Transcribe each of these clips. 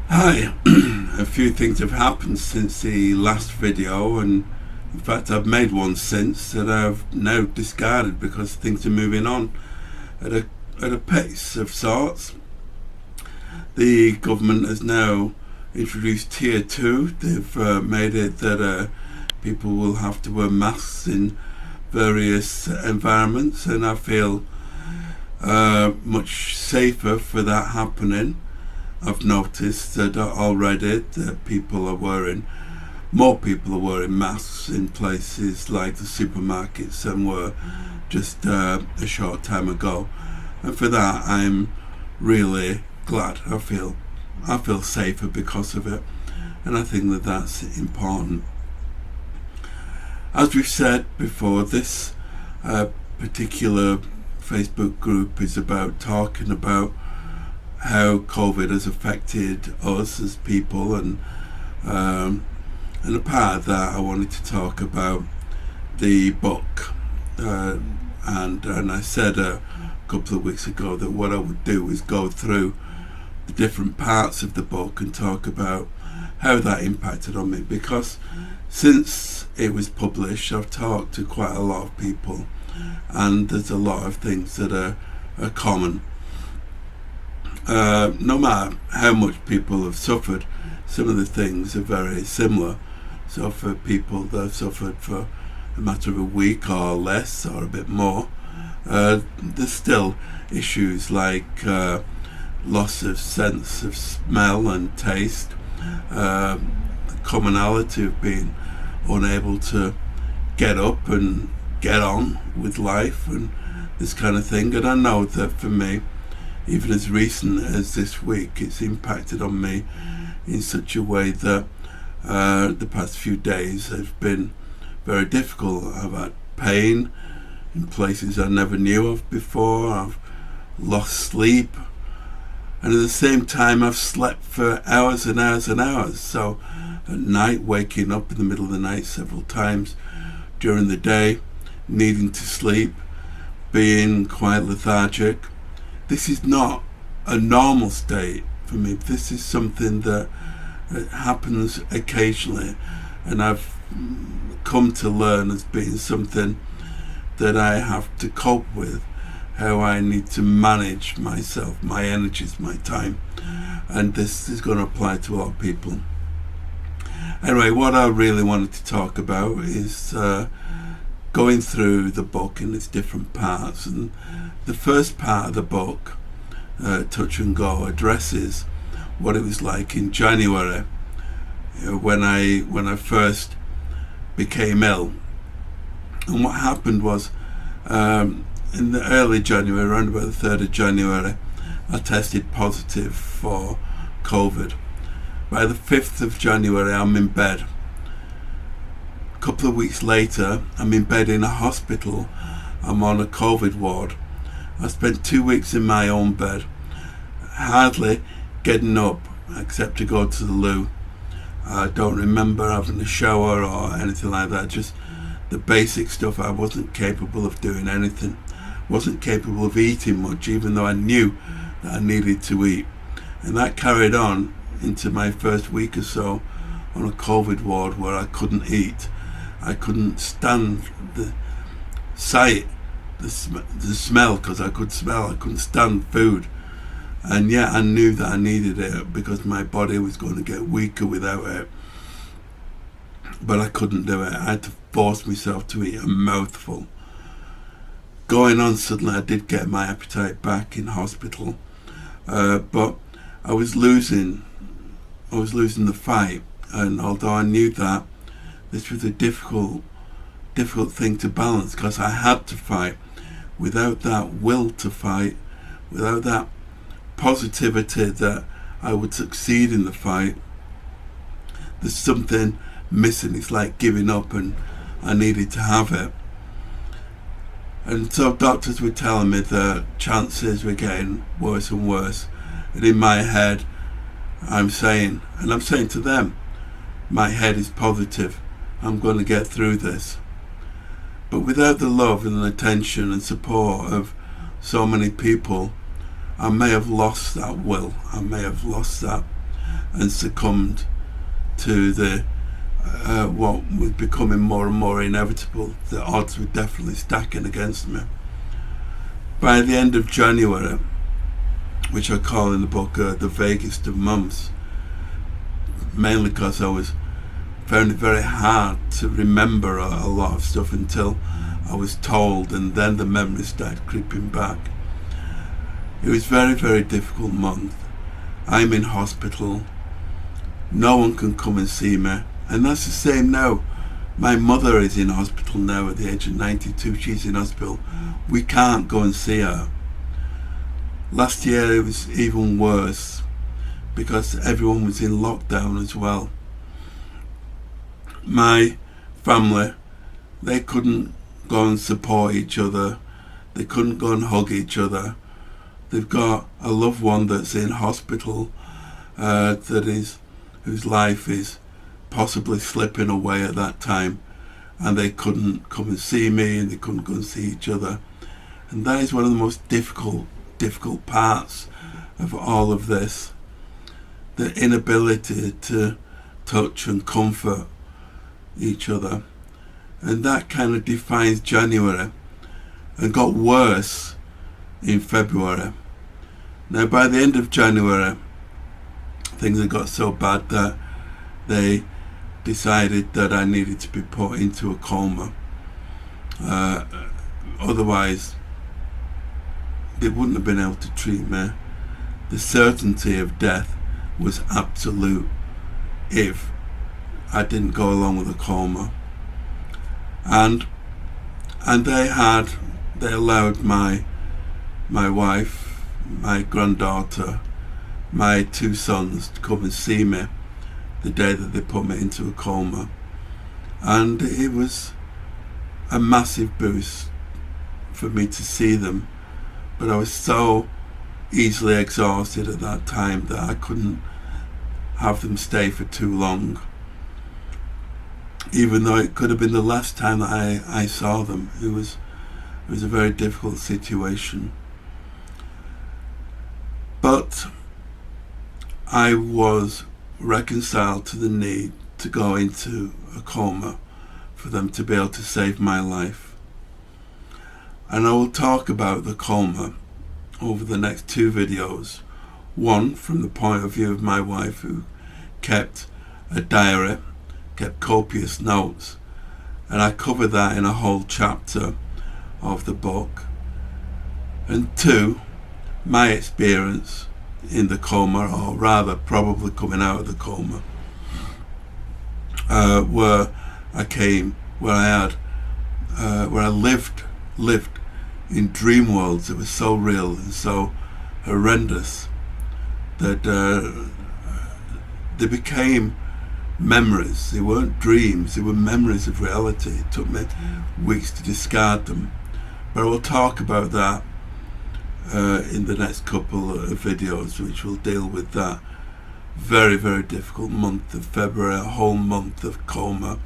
Hi, a few things have happened since the last video, and in fact, I've made one since that I've now discarded because things are moving on at a pace of sorts. The government has now introduced Tier 2. They've made it that people will have to wear masks in various environments, and I feel much safer for that happening. I've noticed that already that more people are wearing masks in places like the supermarkets than were just a short time ago, and for that I'm really glad. I feel safer because of it, and I think that that's important. As we've said before, this particular Facebook group is about talking about how COVID has affected us as people, and a part of that I wanted to talk about the book, and I said a couple of weeks ago that what I would do is go through the different parts of the book and talk about how that impacted on me, because since it was published I've talked to quite a lot of people, and there's a lot of things that are common. No matter how much people have suffered, some of the things are very similar. So for people that have suffered for a matter of a week or less or a bit more, there's still issues like loss of sense of smell and taste, the commonality of being unable to get up and get on with life and this kind of thing. And I know that for me, even as recent as this week, it's impacted on me in such a way that the past few days have been very difficult. I've had pain in places I never knew of before. I've lost sleep, and at the same time I've slept for hours and hours and hours. So at night, waking up in the middle of the night several times during the day, needing to sleep, being quite lethargic. This is not a normal state for me. This is something that happens occasionally, and I've come to learn as being something that I have to cope with, how I need to manage myself, my energies, my time, and this is going to apply to a lot of people. Anyway, what I really wanted to talk about is going through the book in its different parts, and the first part of the book, Touch and Go, addresses what it was like in January, when I first became ill. And what happened was, in the early January, around about the 3rd of January, I tested positive for COVID. By the 5th of January, I'm in bed. A couple of weeks later, I'm in bed in a hospital. I'm on a COVID ward. I spent 2 weeks in my own bed, hardly getting up except to go to the loo. I don't remember having a shower or anything like that, just the basic stuff. I wasn't capable of doing anything, wasn't capable of eating much, even though I knew that I needed to eat. And that carried on into my first week or so on a COVID ward, where I couldn't eat. I couldn't stand the sight, the smell, because I could smell. I couldn't stand food, and yet I knew that I needed it because my body was going to get weaker without it. But I couldn't do it. I had to force myself to eat a mouthful. Going on, suddenly I did get my appetite back in hospital, but I was losing the fight. And although I knew that, this was a difficult thing to balance, because I had to fight. Without that will to fight, without that positivity that I would succeed in the fight, there's something missing. It's like giving up, and I needed to have it. And so doctors were telling me that chances were getting worse and worse. And in my head, I'm saying to them, my head is positive. I'm going to get through this. But without the love and attention and support of so many people, I may have lost that will. I may have lost that and succumbed to the what was becoming more and more inevitable. The odds were definitely stacking against me. By the end of January, which I call in the book the vaguest of months, mainly because I found it very hard to remember a lot of stuff until I was told, and then the memories started creeping back. It was a very, very difficult month. I'm in hospital. No one can come and see me. And that's the same now. My mother is in hospital now at the age of 92. She's in hospital. We can't go and see her. Last year it was even worse because everyone was in lockdown as well. My family, they couldn't go and support each other. They couldn't go and hug each other. They've got a loved one that's in hospital whose life is possibly slipping away at that time, and they couldn't come and see me, and they couldn't go and see each other. And that is one of the most difficult parts of all of this, the inability to touch and comfort each other. And that kind of defines January, and got worse in February. Now by the end of January, things had got so bad that they decided that I needed to be put into a coma. Otherwise they wouldn't have been able to treat me. The certainty of death was absolute if I didn't go along with a coma. And they allowed my wife, my granddaughter, my two sons to come and see me the day that they put me into a coma. And it was a massive boost for me to see them, but I was so easily exhausted at that time that I couldn't have them stay for too long, even though it could have been the last time that I saw them. It was a very difficult situation. But I was reconciled to the need to go into a coma for them to be able to save my life. And I will talk about the coma over the next two videos. One from the point of view of my wife, who kept a diary, kept copious notes, and I cover that in a whole chapter of the book. And two, my experience in the coma, or rather probably coming out of the coma, where I lived in dream worlds that were so real and so horrendous that they became memories. They weren't dreams, they were memories of reality. It took me weeks to discard them, but I will talk about that in the next couple of videos, which will deal with that very, very difficult month of February, a whole month of coma,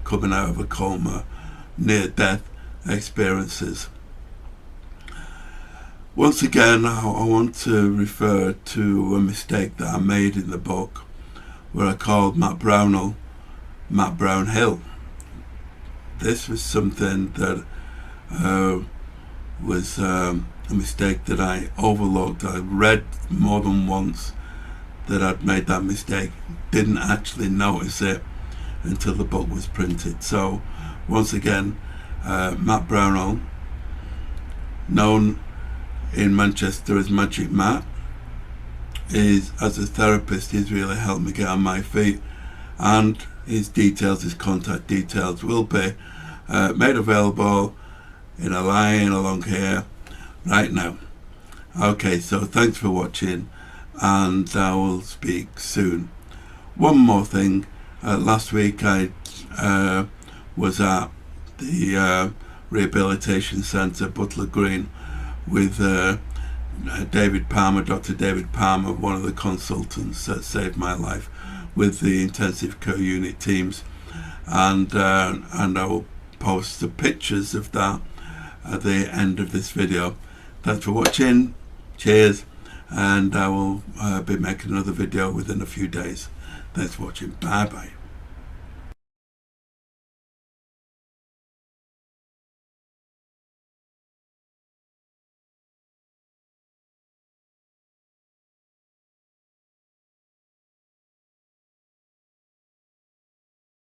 coming out of a coma, near-death experiences. Once again, I want to refer to a mistake that I made in the book, where I called Matt Brownell Matt Brownhill. This was something that was a mistake that I overlooked. I read more than once that I'd made that mistake, didn't actually notice it until the book was printed. So once again, Matt Brownell, known in Manchester as Magic Matt, as a therapist, he's really helped me get on my feet, and his contact details will be made available in a line along here right now. Okay, so thanks for watching, and I will speak soon. One more thing, last week I was at the Rehabilitation Centre, Butler Green, with David Palmer, Dr. David Palmer, one of the consultants that saved my life, with the intensive care unit teams, and I will post the pictures of that at the end of this video. Thanks for watching, cheers, and I will be making another video within a few days. Thanks for watching. Bye bye.